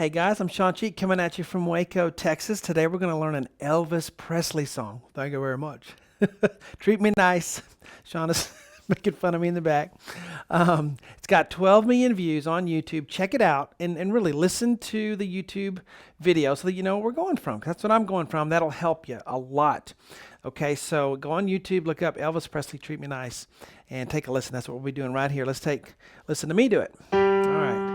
Hey guys, I'm Sean Cheek coming at you from Waco, Texas. Today we're going to learn an Elvis Presley song. Thank you very much. Treat me nice. Sean is making fun of me in the back. It's got 12 million views on YouTube. Check it out and really listen to the YouTube video so that you know where we're going from. 'Cause that's what I'm going from. That'll help you a lot. Okay, so go on YouTube, look up Elvis Presley, Treat Me Nice, and take a listen. That's what we'll be doing right here. Listen to me do it. All right.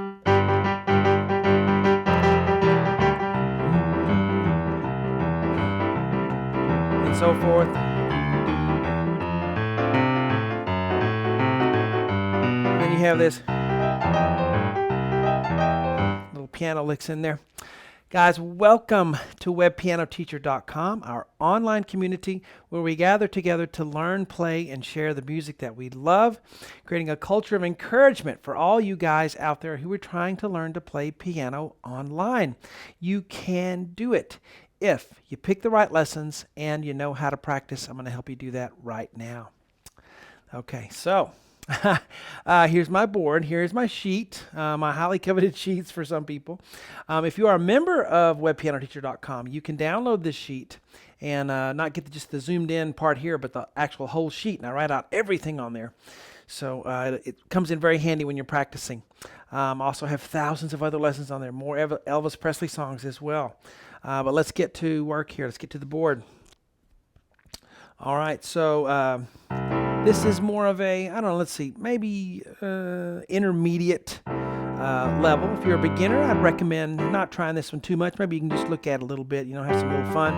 And so forth. And then you have this little piano licks in there. Guys, welcome to webpianoteacher.com, our online community where we gather together to learn, play, and share the music that we love, creating a culture of encouragement for all you guys out there who are trying to learn to play piano online. You can do it if you pick the right lessons and you know how to practice. I'm going to help you do that right now. Okay, so here's my board. Here's my sheet, my highly coveted sheets for some people. If you are a member of webpianoteacher.com, you can download this sheet and not get just the zoomed in part here, but the actual whole sheet. And I write out everything on there. So it comes in very handy when you're practicing. I also have thousands of other lessons on there, more Elvis Presley songs as well. But let's get to work here. Let's get to the board. All right, so this is more of a, I don't know, let's see, maybe intermediate level. If you're a beginner, I'd recommend not trying this one too much. Maybe you can just look at it a little bit, have some little fun.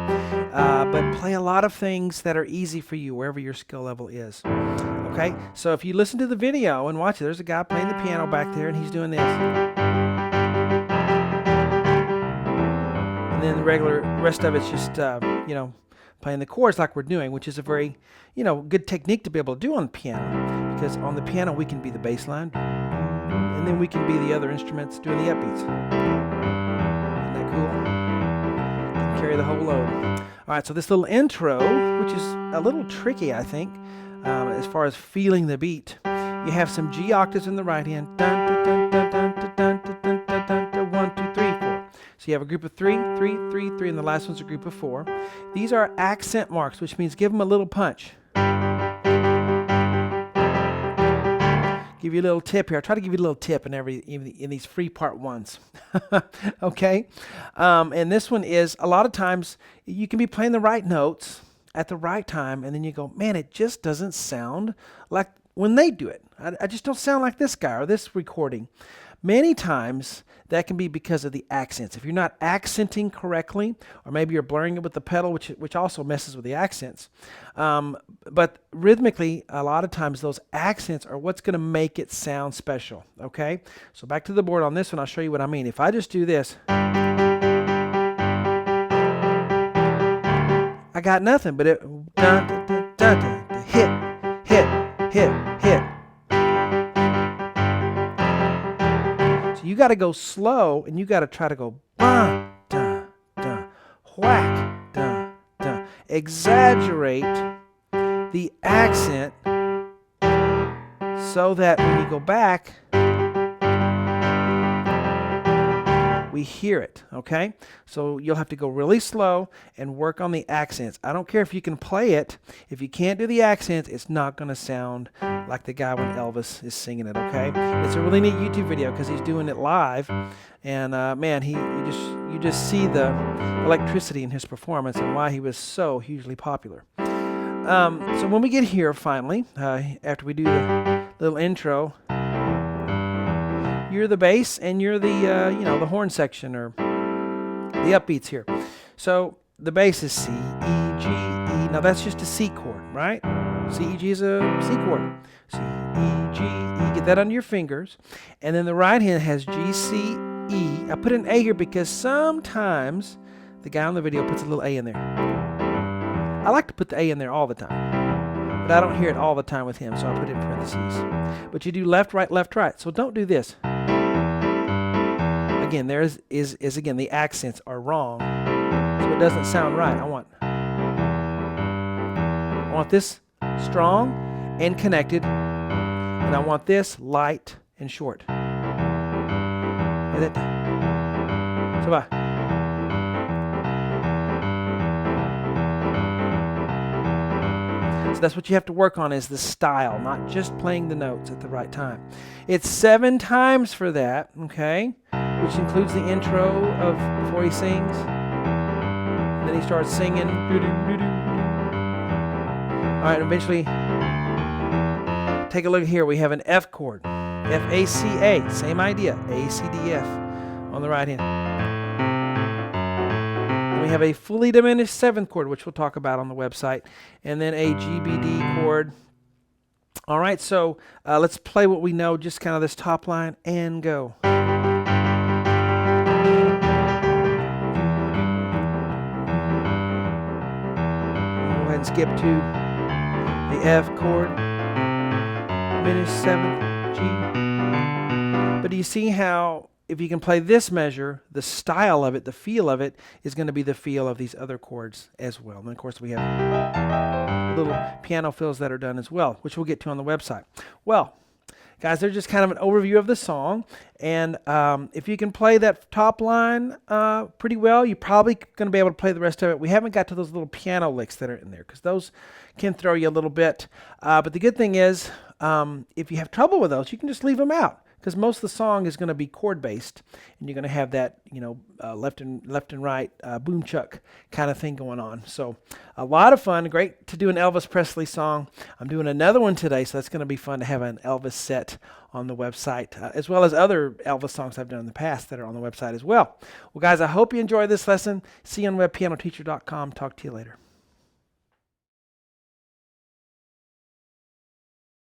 But play a lot of things that are easy for you wherever your skill level is. Okay, so if you listen to the video and watch it, there's a guy playing the piano back there and he's doing this. And then the rest of it's just, playing the chords like we're doing, which is a very, good technique to be able to do on the piano. Because on the piano, we can be the bass line, and then we can be the other instruments doing the upbeats. Isn't that cool? Can carry the whole load. All right, so this little intro, which is a little tricky, I think, as far as feeling the beat. You have some G octaves in the right hand. Dun, dun, dun, dun, dun, dun, dun, dun, dun, dun, dun, 1, 2, 3, 4. So you have a group of 3, 3, 3, 3, and the last one's a group of 4. These are accent marks, which means give them a little punch. Give you a little tip here. I try to give you a little tip in these free part ones. Okay? And this one is, a lot of times, you can be playing the right notes at the right time, and then you go, man, it just doesn't sound like when they do it. I just don't sound like this guy or this recording. Many times, that can be because of the accents. If you're not accenting correctly, or maybe you're blurring it with the pedal, which also messes with the accents. But rhythmically, a lot of times those accents are what's going to make it sound special. Okay? So back to the board on this one, I'll show you what I mean. If I just do this, I got nothing, but it dun, dun, dun, dun, dun, hit, hit, hit, hit. You got to go slow, and you got to try to go dun, dun, dun, whack, dun, dun. Exaggerate the accent so that when you go back, we hear it, okay? So you'll have to go really slow and work on the accents. I don't care if you can play it. If you can't do the accents, it's not going to sound like the guy when Elvis is singing it, okay? It's a really neat YouTube video because he's doing it live. And man, you just see the electricity in his performance and why he was so hugely popular. So when we get here finally, after we do the little intro, you're the bass and you're the the horn section or the upbeats here. So the bass is C, E, G, E. Now that's just a C chord, right? C, E, G is a C chord. C, E, G, E. Get that under your fingers. And then the right hand has G, C, E. I put an A here because sometimes the guy on the video puts a little A in there. I like to put the A in there all the time, but I don't hear it all the time with him, so I put it in parentheses. But you do left, right, left, right. So don't do this. Again, there is again, the accents are wrong, so it doesn't sound right. I want this strong and connected, and I want this light and short. Hear that? Goodbye. So that's what you have to work on, is the style, not just playing the notes at the right time. It's 7 times for that, okay, which includes the intro of before he sings. And then he starts singing. All right, eventually, take a look here. We have an F chord, F-A-C-A, same idea, A-C-D-F on the right hand. And we have a fully diminished 7th chord, which we'll talk about on the website, and then a G-B-D chord. All right, so let's play what we know, just kind of this top line, and go. Go ahead and skip to the F chord, diminished 7th, G. But do you see how, if you can play this measure, the style of it, the feel of it, is going to be the feel of these other chords as well. And of course, we have little piano fills that are done as well, which we'll get to on the website. Well, guys, they're just kind of an overview of the song. And if you can play that top line pretty well, you're probably going to be able to play the rest of it. We haven't got to those little piano licks that are in there, because those can throw you a little bit. But the good thing is, if you have trouble with those, you can just leave them out, because most of the song is going to be chord based, and you're going to have that, left and right boom chuck kind of thing going on. So a lot of fun. Great to do an Elvis Presley song. I'm doing another one today, so that's going to be fun to have an Elvis set on the website, as well as other Elvis songs I've done in the past that are on the website as well. Well, guys, I hope you enjoyed this lesson. See you on webpianoteacher.com. Talk to you later.